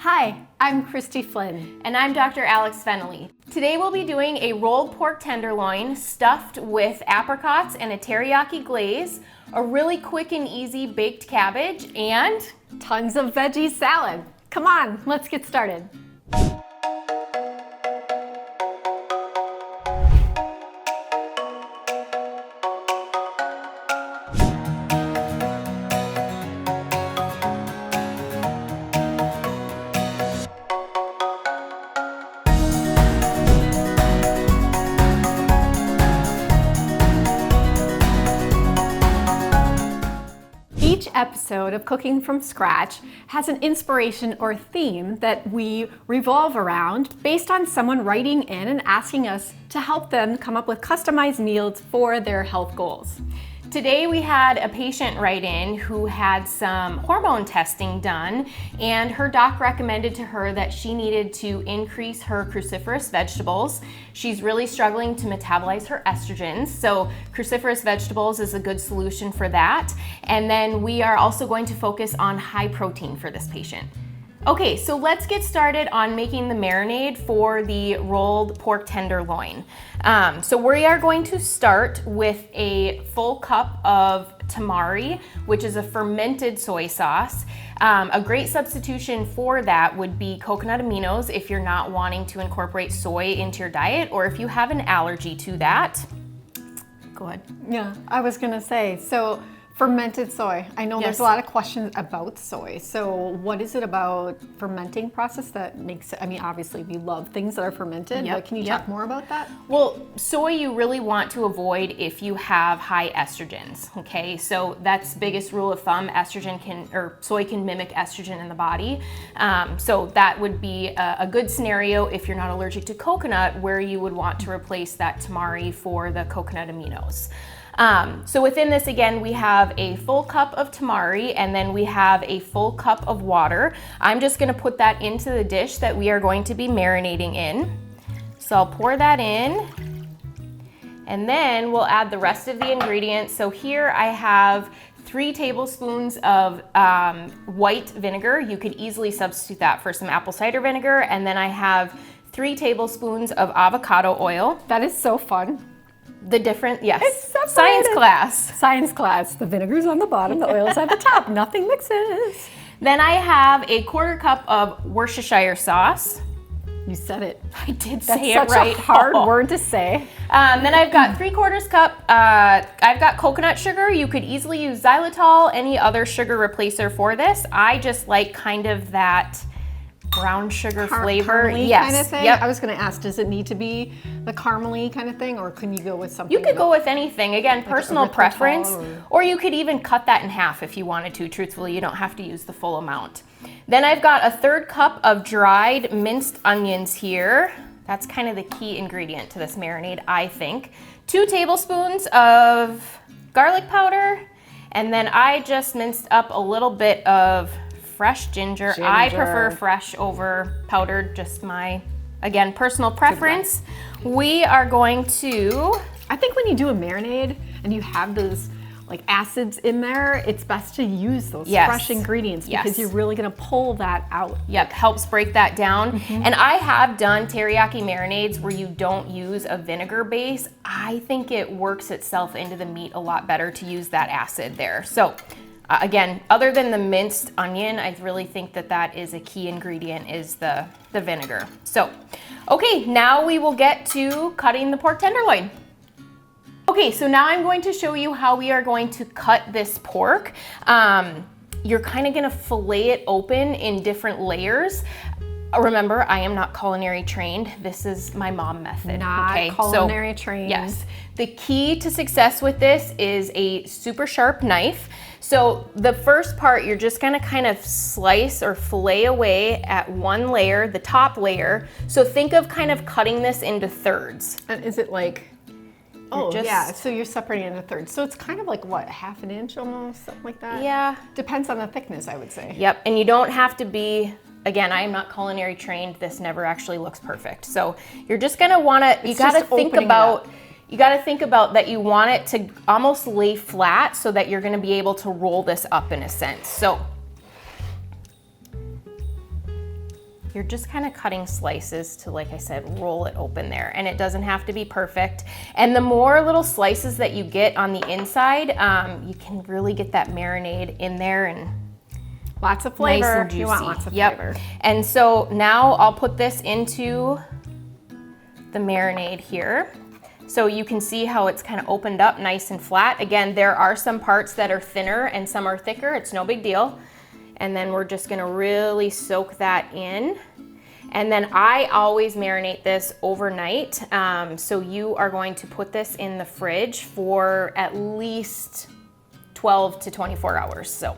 Hi, I'm Christy Flynn. And I'm Dr. Alex Fennelly. Today we'll be doing a rolled pork tenderloin stuffed with apricots and a teriyaki glaze, a really quick and easy baked cabbage, and Tons of Veggies Salad. Come on, let's get started. Each episode of Cooking from Scratch has an inspiration or theme that we revolve around based on someone writing in and asking us to help them come up with customized meals for their health goals. today we had a patient write in who had some hormone testing done, and her doc recommended to her that she needed to increase her cruciferous vegetables. She's really struggling to metabolize her estrogens, so cruciferous vegetables is a good solution for that. And then we are also going to focus on high protein for this patient. Okay, so let's get started on making the marinade for the rolled pork tenderloin. So we are going to start with a full cup of tamari, which is a fermented soy sauce. A great substitution for that would be coconut aminos if you're not wanting to incorporate soy into your diet, or if you have an allergy to that. Go ahead. Yeah, I was gonna say, so fermented soy. I know there's a lot of questions about soy. So what is it about fermenting process that makes it, I mean, obviously we love things that are fermented, but can you talk more about that? Well, soy you really want to avoid if you have high estrogens, okay? So that's biggest rule of thumb, soy can mimic estrogen in the body. So that would be a good scenario if you're not allergic to coconut, where you would want to replace that tamari for the coconut aminos. So within this, again, we have a full cup of tamari, and then we have a full cup of water. I'm just gonna put that into the dish that we are going to be marinating in. So I'll pour that in, and then we'll add the rest of the ingredients. So here I have 3 tablespoons of white vinegar. You could easily substitute that for some apple cider vinegar. And then I have 3 tablespoons of avocado oil. That is so fun. Yes, science class. Science class. The vinegar's on the bottom, the oil's at the top. Nothing mixes. Then I have a 1/4 cup of Worcestershire sauce. You said it. I did say it right. That's such a hard word to say. Then I've got 3/4 cup, I've got coconut sugar. You could easily use xylitol, any other sugar replacer for this. I just like kind of that brown sugar flavor. Yes. Kind of thing. Yep. I was going to ask, does it need to be the caramely kind of thing, or can you go with something? You could go with anything. Again, like personal preference, or you could even cut that in half if you wanted to. Truthfully, you don't have to use the full amount. Then I've got a 1/3 cup of dried minced onions here. That's kind of the key ingredient to this marinade, I think. 2 tablespoons of garlic powder, and then I just minced up a little bit of fresh ginger. I prefer fresh over powdered, just my, again, personal preference. We are going to... I think when you do a marinade and you have those like acids in there, it's best to use those fresh ingredients because you're really gonna pull that out. Yep, helps break that down. And I have done teriyaki marinades where you don't use a vinegar base. I think it works itself into the meat a lot better to use that acid there. So, again, other than the minced onion, I really think that that is a key ingredient, is the vinegar. So, okay, now we will get to cutting the pork tenderloin. Okay, so now I'm going to show you how we are going to cut this pork. You're kind of gonna fillet it open in different layers. Remember, I am not culinary trained. This is my mom method. Not culinary trained. Yes. The key to success with this is a super sharp knife. So the first part, you're just gonna kind of slice or fillet away at one layer, the top layer. So think of kind of cutting this into thirds. And is it like, so you're separating it into thirds. So it's kind of like what, 1/2 inch almost, something like that? Yeah. Depends on the thickness, I would say. Yep, and you don't have to be, again, I am not culinary trained. This never actually looks perfect. So you're just gonna wanna, you gotta think about that you want it to almost lay flat so that you're gonna be able to roll this up in a sense. So you're just kind of cutting slices to, like I said, roll it open there. And it doesn't have to be perfect. And the more little slices that you get on the inside, you can really get that marinade in there and lots of flavor. Nice and juicy. You want lots of yep. flavor. And so now I'll put this into the marinade here. So you can see how it's kind of opened up nice and flat. Again, there are some parts that are thinner and some are thicker. It's no big deal. And then we're just gonna really soak that in. And then I always marinate this overnight. So you are going to put this in the fridge for at least 12 to 24 hours. So.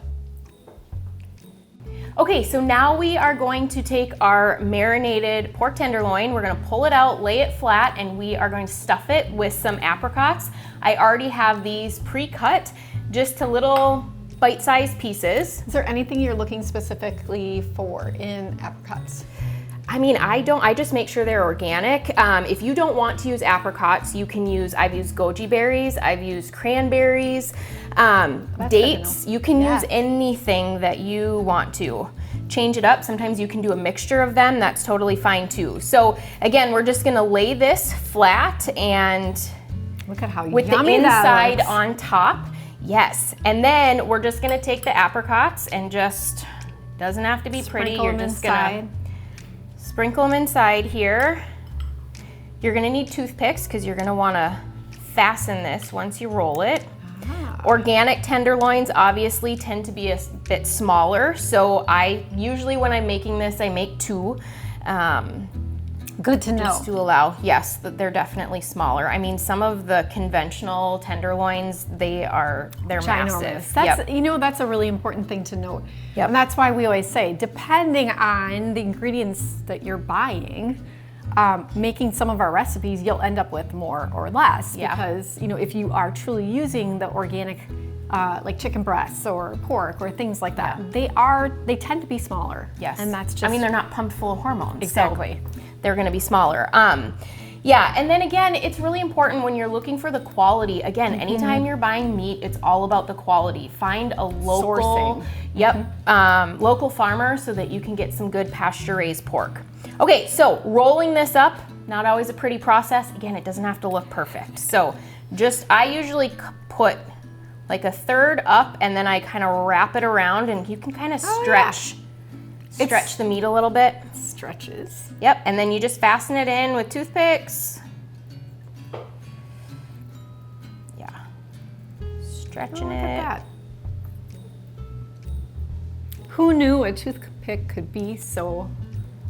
Okay, so now we are going to take our marinated pork tenderloin, we're gonna pull it out, lay it flat, and we are going to stuff it with some apricots. I already have these pre-cut, just to little bite-sized pieces. Is there anything you're looking specifically for in apricots? I mean, I just make sure they're organic. If you don't want to use apricots, you can use, I've used goji berries, I've used cranberries, dates. You can use anything that you want to. Change it up. Sometimes you can do a mixture of them. That's totally fine too. So again, we're just gonna lay this flat and look at how with the inside on top. Yes. And then we're just gonna take the apricots and just, doesn't have to be pretty. You're just gonna sprinkle them inside here. You're gonna need toothpicks because you're gonna wanna fasten this once you roll it. Organic tenderloins obviously tend to be a bit smaller, so I usually when I'm making this, I make two. Good to know. Just to allow, yes, that they're definitely smaller. I mean, some of the conventional tenderloins, they're massive. That's, you know, that's a really important thing to note. Yep. And that's why we always say, depending on the ingredients that you're buying, making some of our recipes, you'll end up with more or less. Because, you know, if you are truly using the organic, like chicken breasts or pork or things like that, they tend to be smaller. Yes. And that's just, I mean, they're not pumped full of hormones. Exactly. So they're gonna be smaller. Yeah, and then again, it's really important when you're looking for the quality. Again, anytime you're buying meat, it's all about the quality. Find a local, local farmer so that you can get some good pasture-raised pork. Okay, so rolling this up, not always a pretty process. Again, it doesn't have to look perfect. So I usually put like a third up and then I kind of wrap it around and you can kind of stretch the meat a little bit. Stretches. Yep, and then you just fasten it in with toothpicks. Yeah, stretching Look it. at that. Who knew a toothpick could be so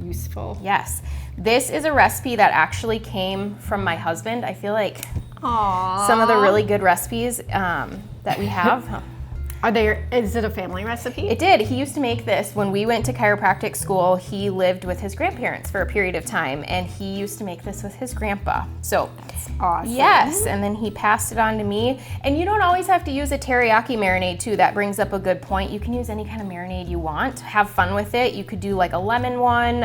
useful? Yes, this is a recipe that actually came from my husband. I feel like some of the really good recipes that we have. Is it a family recipe? It did. He used to make this when we went to chiropractic school. He lived with his grandparents for a period of time, and he used to make this with his grandpa. So that's awesome. Yes, and then he passed it on to me. And you don't always have to use a teriyaki marinade too. That brings up a good point. You can use any kind of marinade you want. Have fun with it. You could do like a lemon one.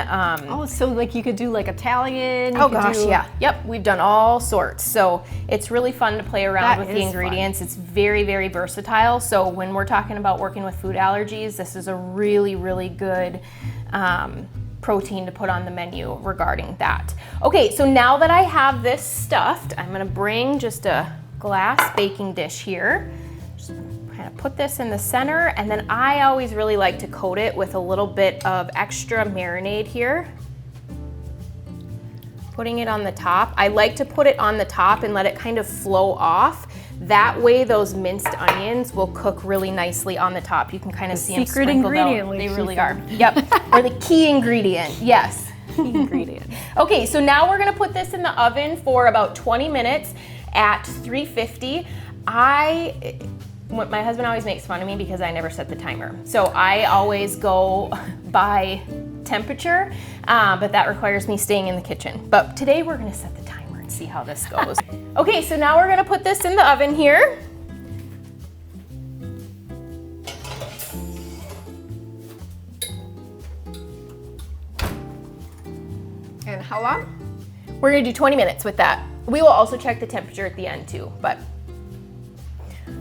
So like you could do like Italian. Oh gosh, yeah. Yep, we've done all sorts. So it's really fun to play around with the ingredients. It's very, very versatile. So when we're talking about working with food allergies, this is a really, really good protein to put on the menu regarding that. Okay, so now that I have this stuffed, I'm gonna bring just a glass baking dish here. Just kind of put this in the center, and then I always really like to coat it with a little bit of extra marinade here. Putting it on the top. I like to put it on the top and let it kind of flow off. That way those minced onions will cook really nicely on the top. You can kind of see them sprinkled out. They really are. Yep, or the key ingredient, yes. Key ingredient. Okay, so now we're gonna put this in the oven for about 20 minutes at 350. My husband always makes fun of me because I never set the timer. So I always go by temperature, but that requires me staying in the kitchen. But today we're gonna set the timer and see how this goes. Okay, so now we're gonna put this in the oven here. And how long? We're gonna do 20 minutes with that. We will also check the temperature at the end too, but.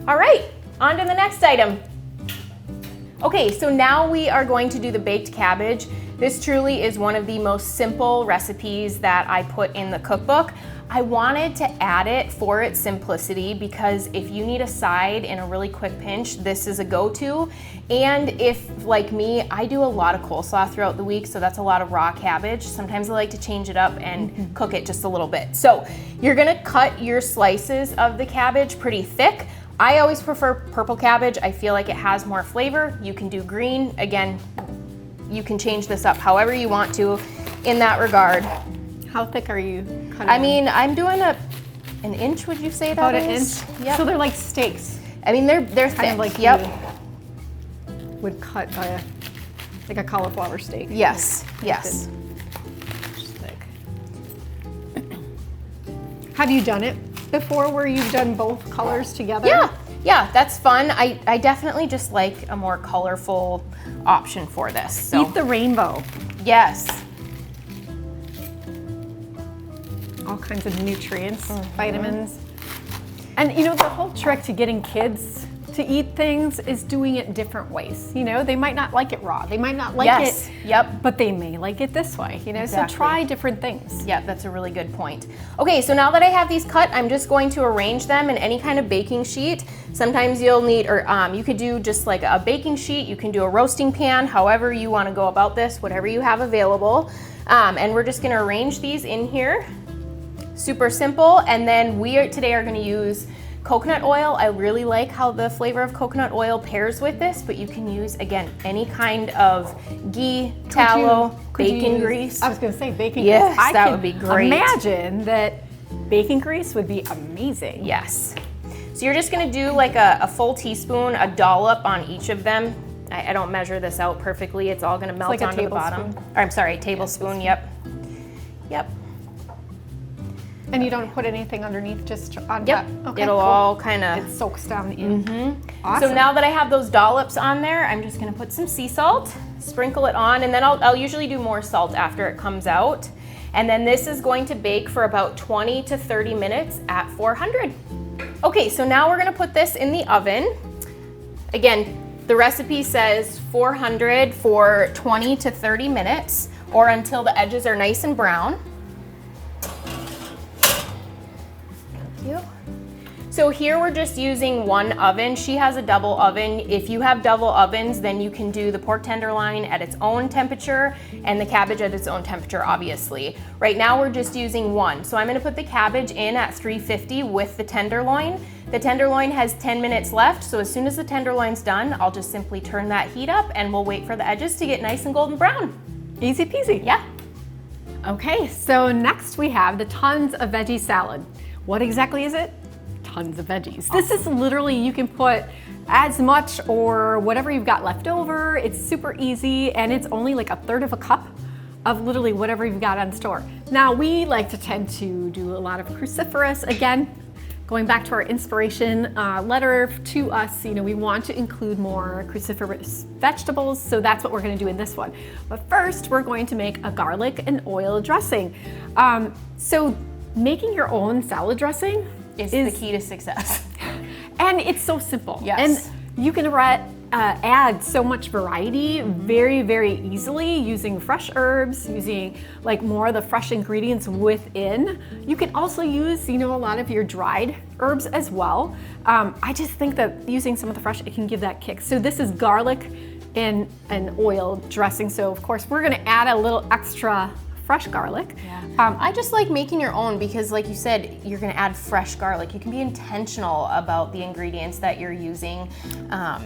All right, on to the next item. Okay, so now we are going to do the baked cabbage. This truly is one of the most simple recipes that I put in the cookbook. I wanted to add it for its simplicity because if you need a side in a really quick pinch, this is a go-to. And if, like me, I do a lot of coleslaw throughout the week, so that's a lot of raw cabbage. Sometimes I like to change it up and cook it just a little bit. So you're gonna cut your slices of the cabbage pretty thick. I always prefer purple cabbage. I feel like it has more flavor. You can do green. Again, you can change this up however you want to in that regard. How thick are you cutting? I mean, I'm doing an inch, would you say that about an is? inch. Yep. So they're like steaks. I mean, they're thick. Kind of like yep. you would cut like a cauliflower steak. Yes, yes. Thick. Have you done it before where you've done both colors together? Yeah, that's fun. I definitely just like a more colorful option for this. So. Eat the rainbow. Yes. All kinds of nutrients, vitamins. And you know, the whole trick to getting kids to eat things is doing it different ways. You know, they might not like it raw. They might not like it, but they may like it this way, you know, Exactly. So try different things. Yeah, that's a really good point. Okay, so now that I have these cut, I'm just going to arrange them in any kind of baking sheet. Sometimes you'll need, or you could do just like a baking sheet, you can do a roasting pan, however you wanna go about this, whatever you have available. And we're just gonna arrange these in here. Super simple, and then today are gonna use coconut oil. I really like how the flavor of coconut oil pairs with this, but you can use, again, any kind of ghee, tallow, bacon grease. I was gonna say bacon grease. Yes, that would be great. Imagine that bacon grease would be amazing. Yes. So you're just gonna do like a full teaspoon, a dollop on each of them. I don't measure this out perfectly. It's all gonna melt like a onto the bottom. tablespoon. Or, I'm sorry, tablespoon, yep. Yep. And you don't put anything underneath, just on Yep. top? Okay, It'll cool. all kind It of. soaks down in. Awesome. So now that I have those dollops on there, I'm just gonna put some sea salt, sprinkle it on, and then I'll usually do more salt after it comes out. And then this is going to bake for about 20 to 30 minutes at 400. Okay, so now we're gonna put this in the oven. Again, the recipe says 400 for 20 to 30 minutes, or until the edges are nice and brown. So here we're just using one oven. She has a double oven. If you have double ovens, then you can do the pork tenderloin at its own temperature and the cabbage at its own temperature, obviously. Right now we're just using one. So I'm gonna put the cabbage in at 350 with the tenderloin. The tenderloin has 10 minutes left, so as soon as the tenderloin's done, I'll just simply turn that heat up and we'll wait for the edges to get nice and golden brown. Easy peasy. Yeah. Okay, so next we have the Tons of Veggies Salad. What exactly is it? Tons of veggies. This is literally, you can put as much or whatever you've got left over. It's super easy, and it's only like 1/3 of a cup of literally whatever you've got on store. Now, we like to tend to do a lot of cruciferous. Again, going back to our inspiration letter to us, you know, we want to include more cruciferous vegetables, so that's what we're gonna do in this one. But first, we're going to make a garlic and oil dressing. So making your own salad dressing is the key to success. And it's so simple. Yes. And you can add so much variety very, very easily using fresh herbs, using like more of the fresh ingredients within. You can also use, you know, a lot of your dried herbs as well. I just think that using some of the fresh, it can give that kick. So this is garlic and an oil dressing. So of course we're gonna add a little extra fresh garlic. Yeah. I just like making your own because, like you said, you're gonna add fresh garlic. You can be intentional about the ingredients that you're using.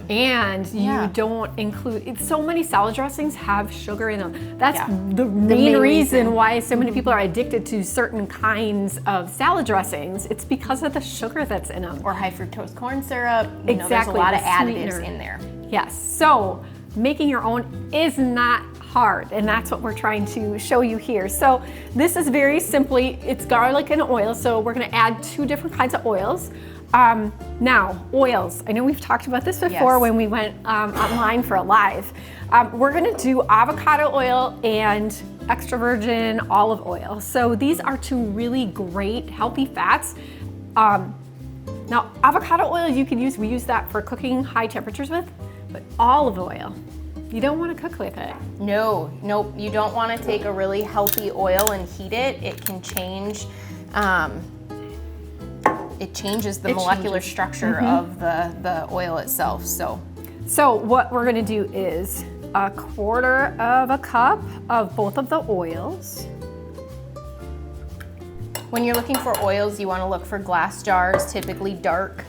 And you don't include, so many salad dressings have sugar in them. That's the main reason why so many people are addicted to certain kinds of salad dressings. It's because of the sugar that's in them. Or high fructose corn syrup. You know, Exactly, there's a lot of the additives sweetener. in there. Yes, so making your own is not hard, and that's what we're trying to show you here. So this is very simply, it's garlic and oil, so we're gonna add 2 different kinds of oils. Now, oils, I know we've talked about this before when we went online for a live. We're gonna do avocado oil and extra virgin olive oil. So these are 2 really great healthy fats. Now, avocado oil you can use, we use that for cooking high temperatures with, but olive oil You don't want to cook with it. No, nope. You don't want to take a really healthy oil and heat it. It can change. It changes the molecular structure of the oil itself. So what we're going to do is 1/4 of a cup of both of the oils. When you're looking for oils, you want to look for glass jars, typically dark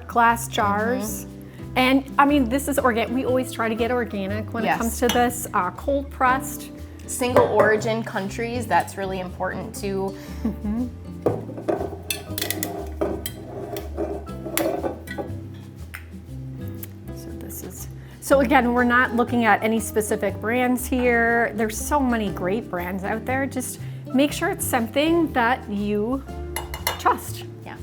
Glass jars. And I mean, this is organic. We always try to get organic when it comes to this. Cold pressed. Single origin countries, that's really important too. So again, we're not looking at any specific brands here. There's so many great brands out there. Just make sure it's something that you trust. Yeah.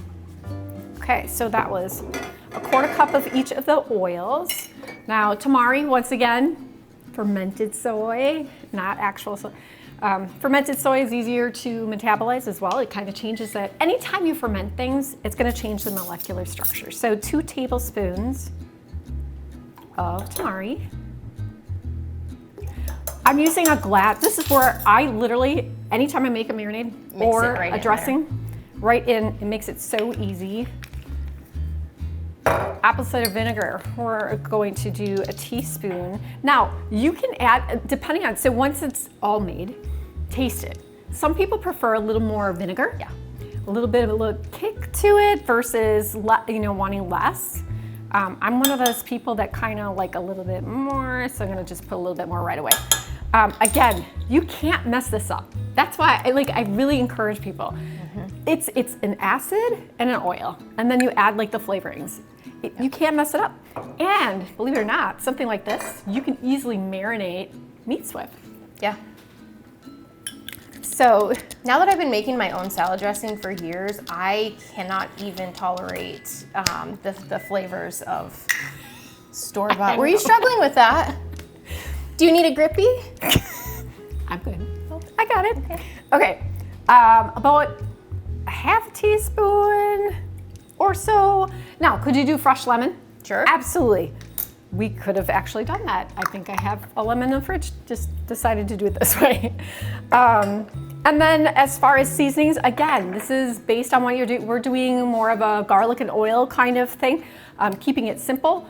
Okay, so that was 1/4 cup of each of the oils. Now, tamari, once again, fermented soy, not actual soy. Fermented soy is easier to metabolize as well. It kind of changes that. Anytime you ferment things, it's going to change the molecular structure. So 2 tablespoons of tamari. I'm using a glass. This is where I literally, anytime I make a marinade or a dressing, right in, it makes it so easy. Apple cider vinegar, we're going to do a teaspoon. Now, you can add, depending on, so once it's all made, taste it. Some people prefer a little more vinegar. Yeah. A little bit of a little kick to it versus, wanting less. I'm one of those people that kind of like a little bit more, so I'm gonna just put a little bit more right away. Again, you can't mess this up. That's why I really encourage people. It's an acid and an oil, and then you add like the flavorings. You can't mess it up. And believe it or not, something like this, you can easily marinate meats with. Yeah. So now that I've been making my own salad dressing for years, I cannot even tolerate the flavors of store-bought. Were you struggling with that? Do you need a grippy? I'm good. I got it. Okay. About a 1/2 teaspoon or so. Now, could you do fresh lemon? Sure. Absolutely. We could have actually done that. I think I have a lemon in the fridge, just decided to do it this way. And then as far as seasonings, again, this is based on what you're doing. We're doing more of a garlic and oil kind of thing, keeping it simple.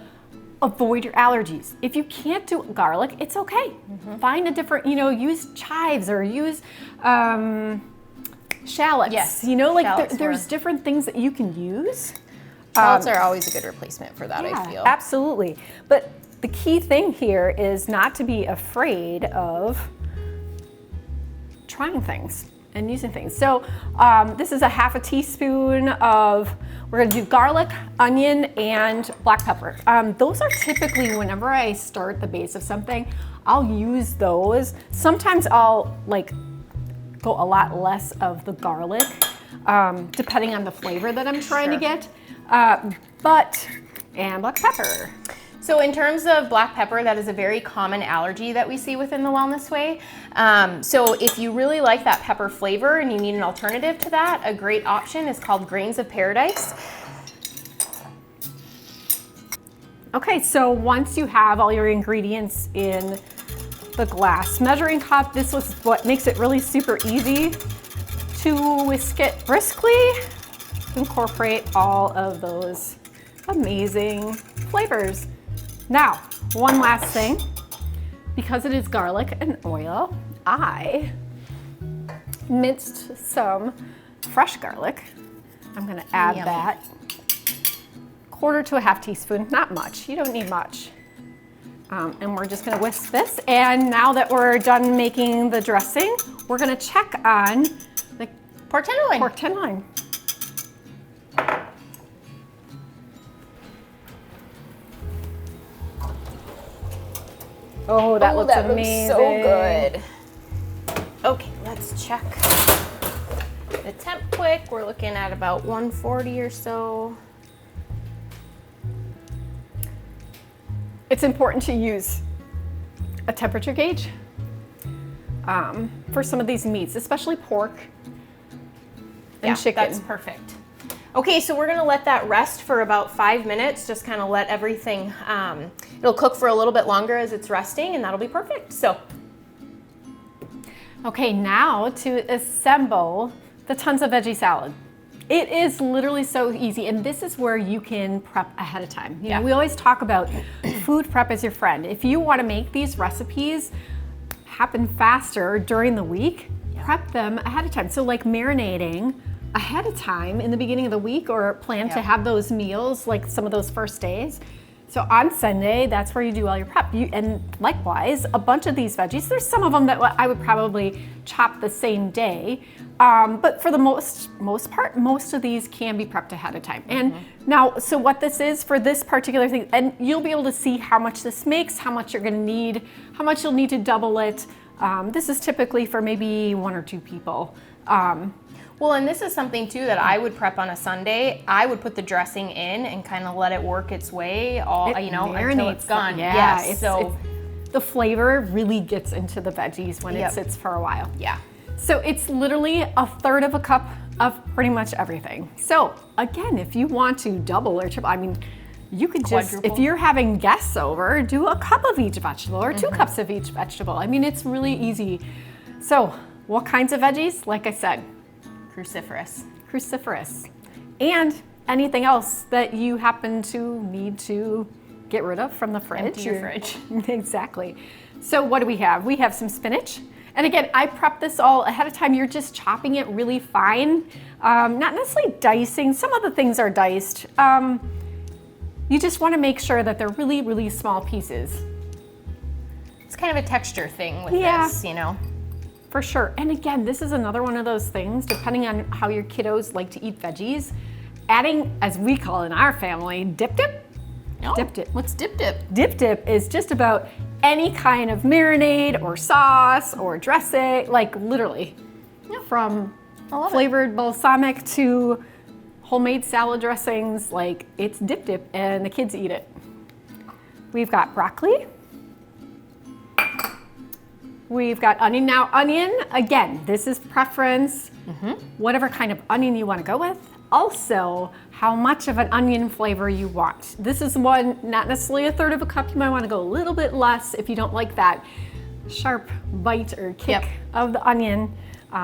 Avoid your allergies. If you can't do garlic, it's okay. Find a different, use chives or use shallots. Yes. Shallots, there's different things that you can use. Shallots are always a good replacement for that, I feel. Absolutely. But the key thing here is not to be afraid of trying things and using things. So this is a 1/2 teaspoon of, we're gonna do garlic, onion, and black pepper. Those are typically, whenever I start the base of something, I'll use those. Sometimes I'll go a lot less of the garlic, depending on the flavor that I'm trying to get. And black pepper. So in terms of black pepper, that is a very common allergy that we see within the Wellness Way. So if you really like that pepper flavor and you need an alternative to that, a great option is called Grains of Paradise. Okay, so once you have all your ingredients in the glass measuring cup, this was what makes it really super easy to whisk it briskly. Incorporate all of those amazing flavors. Now, one last thing, because it is garlic and oil, I minced some fresh garlic. I'm gonna add that. 1/4 to a 1/2 teaspoon, not much, you don't need much. And we're just gonna whisk this. And now that we're done making the dressing, we're gonna check on the pork tenderloin. Pork tenderloin. Oh, that looks amazing. Looks so good. Okay, let's check the temp quick. We're looking at about 140 or so. It's important to use a temperature gauge for some of these meats, especially pork and chicken. That's perfect. Okay, so we're gonna let that rest for about 5 minutes, just kind of let everything, it'll cook for a little bit longer as it's resting, and that'll be perfect. So, okay, now to assemble the Tons of Veggie Salad. It is literally so easy, and this is where you can prep ahead of time. You know, we always talk about food prep as your friend. If you want to make these recipes happen faster during the week, prep them ahead of time. So like marinating ahead of time in the beginning of the week, or plan to have those meals like some of those first days. So on Sunday, that's where you do all your prep. And likewise, a bunch of these veggies, there's some of them that I would probably chop the same day. But for the most part, most of these can be prepped ahead of time. And now, so what this is for this particular thing, and you'll be able to see how much this makes, how much you're gonna need, how much you'll need to double it. This is typically for maybe 1 or 2 people. well, and this is something too that I would prep on a Sunday. I would put the dressing in and kind of let it work its way until it's gone. So the flavor really gets into the veggies when it sits for a while. Yeah. So it's literally 1/3 of a cup of pretty much everything. So again, if you want to double or triple, I mean, you could just, if you're having guests over, do a cup of each vegetable or 2 cups of each vegetable. I mean, it's really easy. So what kinds of veggies? Like I said, cruciferous, and anything else that you happen to need to get rid of from the fridge. Empty your fridge. Exactly. So what do we have? We have some spinach. And again, I prep this all ahead of time. You're just chopping it really fine, not necessarily dicing. Some of the things are diced. You just want to make sure that they're really, really small pieces. It's kind of a texture thing with this, you know. For sure. And again, this is another one of those things, depending on how your kiddos like to eat veggies, adding, as we call it in our family, dip dip. Oh, dip dip. What's dip dip? Dip dip is just about any kind of marinade or sauce or dressing, like literally from flavored balsamic to homemade salad dressings, like it's dip dip and the kids eat it. We've got broccoli. We've got onion. Now onion, again, this is preference, whatever kind of onion you want to go with. Also, how much of an onion flavor you want. This is one, not necessarily 1/3 of a cup. You might want to go a little bit less if you don't like that sharp bite or kick of the onion.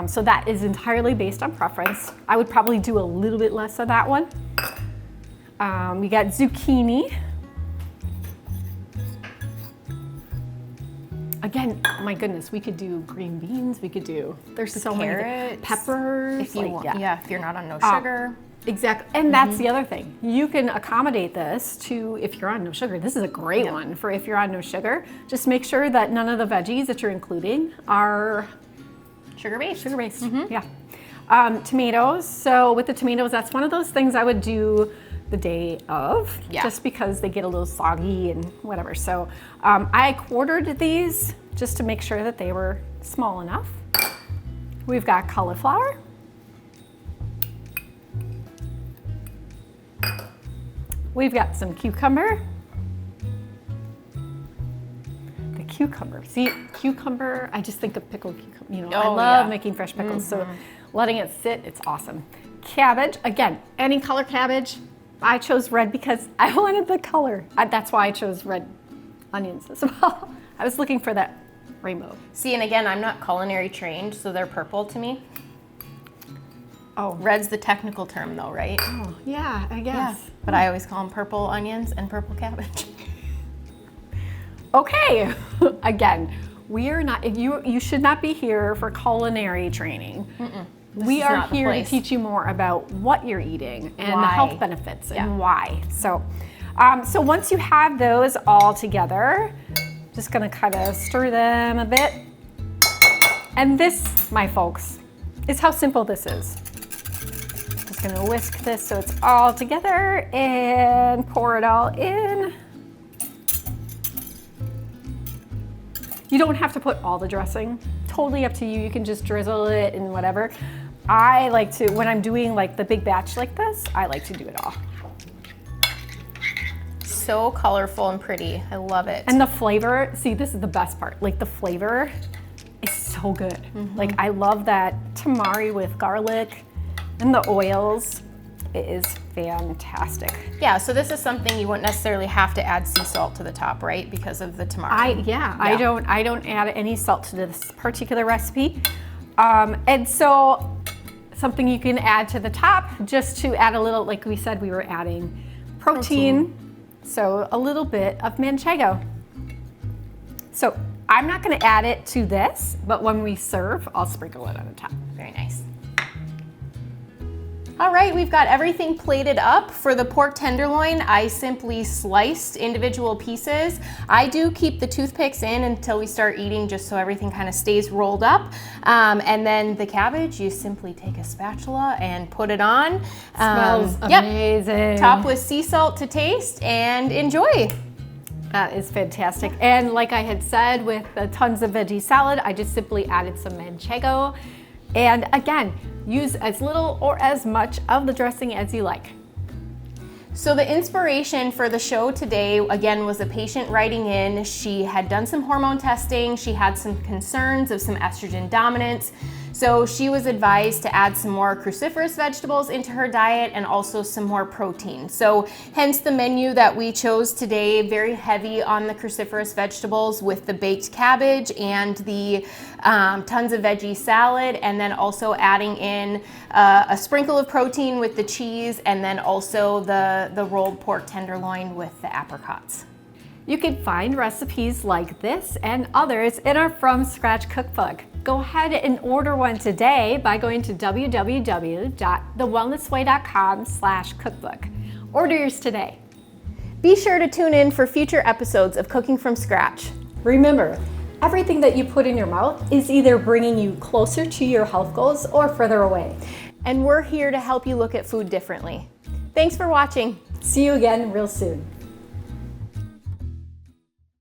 So that is entirely based on preference. I would probably do a little bit less of that one. We got zucchini. Again, my goodness, we could do green beans. We could do, there's so many peppers. If you want, if you're not on no sugar. Exactly, and that's the other thing. You can accommodate this to if you're on no sugar. This is a great one for if you're on no sugar. Just make sure that none of the veggies that you're including are sugar-based. Sugar-based, tomatoes. So with the tomatoes, that's one of those things I would do the day of, just because they get a little soggy and whatever. So I quartered these just to make sure that they were small enough. We've got cauliflower. We've got some cucumber. The cucumber, see, cucumber, I just think of pickled cucumber. You know, I love making fresh pickles, so letting it sit, it's awesome. Cabbage, again, any color cabbage. I chose red because I wanted the color. That's why I chose red onions as well. I was looking for that rainbow. See, and again, I'm not culinary trained, so they're purple to me. Oh, red's the technical term though, right? Oh, yeah, I guess. Yeah, but I always call them purple onions and purple cabbage. Okay, again, we are not, you should not be here for culinary training. We are here to teach you more about what you're eating and the health benefits and why. So, so once you have those all together, just gonna kind of stir them a bit. And this, my folks, is how simple this is. Just gonna whisk this so it's all together and pour it all in. You don't have to put all the dressing. Totally up to you. You can just drizzle it and whatever. I like to, when I'm doing like the big batch like this, I like to do it all. So colorful and pretty. I love it. And the flavor, see, this is the best part. Like the flavor is so good. Like I love that tamari with garlic and the oils. It is fantastic. Yeah, so this is something you wouldn't necessarily have to add sea salt to the top, right? Because of the tamari. I don't add any salt to this particular recipe. And so something you can add to the top just to add a little, like we said, we were adding protein. So a little bit of manchego. So I'm not gonna add it to this, but when we serve, I'll sprinkle it on the top. Very nice. All right, we've got everything plated up. For the pork tenderloin, I simply sliced individual pieces. I do keep the toothpicks in until we start eating, just so everything kind of stays rolled up. And then the cabbage, you simply take a spatula and put it on. Smells amazing. Top with sea salt to taste and enjoy. That is fantastic. And like I had said with the Tons of Veggies Salad, I just simply added some manchego. And again, use as little or as much of the dressing as you like. So the inspiration for the show today, again, was a patient writing in. She had done some hormone testing. She had some concerns of some estrogen dominance. So she was advised to add some more cruciferous vegetables into her diet and also some more protein. So hence the menu that we chose today, very heavy on the cruciferous vegetables with the baked cabbage and the Tons of Veggies Salad, and then also adding in a sprinkle of protein with the cheese, and then also the rolled pork tenderloin with the apricots. You can find recipes like this and others in our From Scratch Cookbook. Go ahead and order one today by going to www.thewellnessway.com/cookbook. Order yours today. Be sure to tune in for future episodes of Cooking from Scratch. Remember, everything that you put in your mouth is either bringing you closer to your health goals or further away. And we're here to help you look at food differently. Thanks for watching. See you again real soon.